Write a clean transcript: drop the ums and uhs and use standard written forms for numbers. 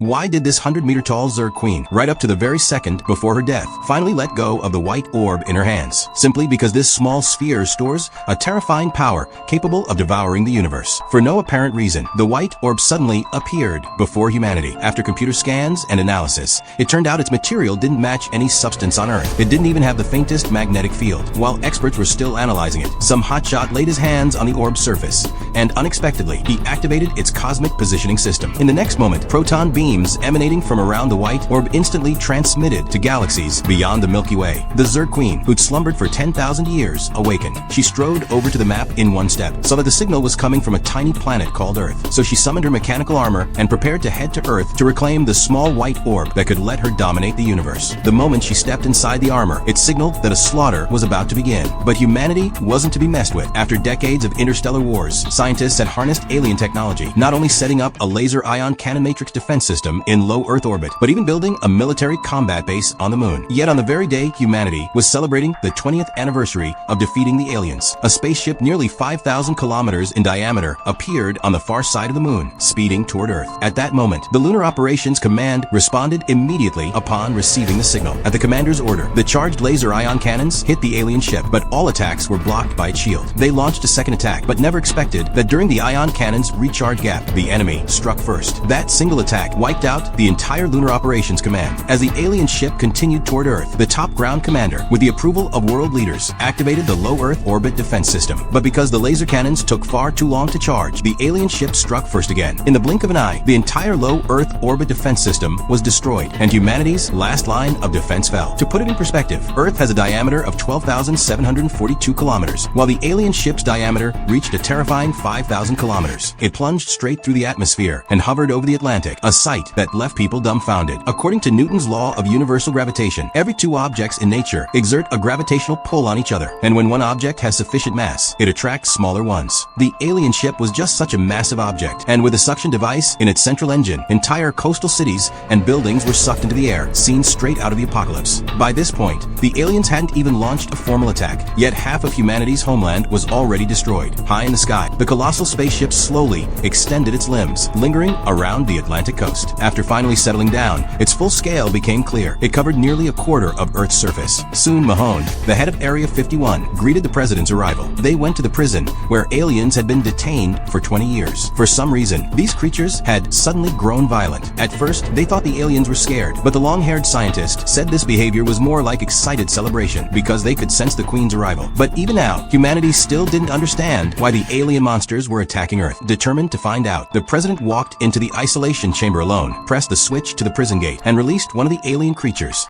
Why did this 100-meter-tall Zerg queen, right up to the very second before her death, finally let go of the white orb in her hands? Simply because this small sphere stores a terrifying power capable of devouring the universe. For no apparent reason, the white orb suddenly appeared before humanity. After computer scans and analysis, it turned out its material didn't match any substance on Earth. It didn't even have the faintest magnetic field. While experts were still analyzing it, some hotshot laid his hands on the orb's surface, and unexpectedly, he activated its cosmic positioning system. In the next moment, proton beams emanating from around the white orb instantly transmitted to galaxies beyond the Milky Way. The Zerg Queen, who'd slumbered for 10,000 years, awakened. She strode over to the map in one step, saw that the signal was coming from a tiny planet called Earth. So she summoned her mechanical armor and prepared to head to Earth to reclaim the small white orb that could let her dominate the universe. The moment she stepped inside the armor, it signaled that a slaughter was about to begin. But humanity wasn't to be messed with. After decades of interstellar wars, scientists had harnessed alien technology, not only setting up a laser ion cannon matrix defense system in low Earth orbit, but even building a military combat base on the moon. Yet on the very day humanity was celebrating the 20th anniversary of defeating the aliens, a spaceship nearly 5,000 kilometers in diameter appeared on the far side of the moon, speeding toward Earth. At that moment, the Lunar Operations Command responded immediately upon receiving the signal. At the commander's order, the charged laser ion cannons hit the alien ship, but all attacks were blocked by its shield. They launched a second attack, but never expected that during the ion cannon's recharge gap, the enemy struck first. That single attack wiped out the entire Lunar Operations Command. As the alien ship continued toward Earth, the top ground commander, with the approval of world leaders, activated the low Earth orbit defense system. But because the laser cannons took far too long to charge, the alien ship struck first again. In the blink of an eye, the entire low Earth orbit defense system was destroyed, and humanity's last line of defense fell. To put it in perspective, Earth has a diameter of 12,742 kilometers, while the alien ship's diameter reached a terrifying 5,000 kilometers. It plunged straight through the atmosphere and hovered over the Atlantic, a sight that left people dumbfounded. According to Newton's law of universal gravitation, every two objects in nature exert a gravitational pull on each other, and when one object has sufficient mass, it attracts smaller ones. The alien ship was just such a massive object, and with a suction device in its central engine, entire coastal cities and buildings were sucked into the air, seen straight out of the apocalypse. By this point, the aliens hadn't even launched a formal attack, yet half of humanity's homeland was already destroyed. High in the sky, the colossal spaceship slowly extended its limbs, lingering around the Atlantic coast. After finally settling down, its full scale became clear. It covered nearly a quarter of Earth's surface. Soon Mahone, the head of Area 51, greeted the president's arrival. They went to the prison where aliens had been detained for 20 years. For some reason, these creatures had suddenly grown violent. At first, they thought the aliens were scared, but the long-haired scientist said this behavior was more like excited celebration because they could sense the Queen's arrival. But even now, humanity still didn't understand why the alien monsters were attacking Earth. Determined to find out, the president walked into the isolation chamber alone, pressed the switch to the prison gate, and released one of the alien creatures.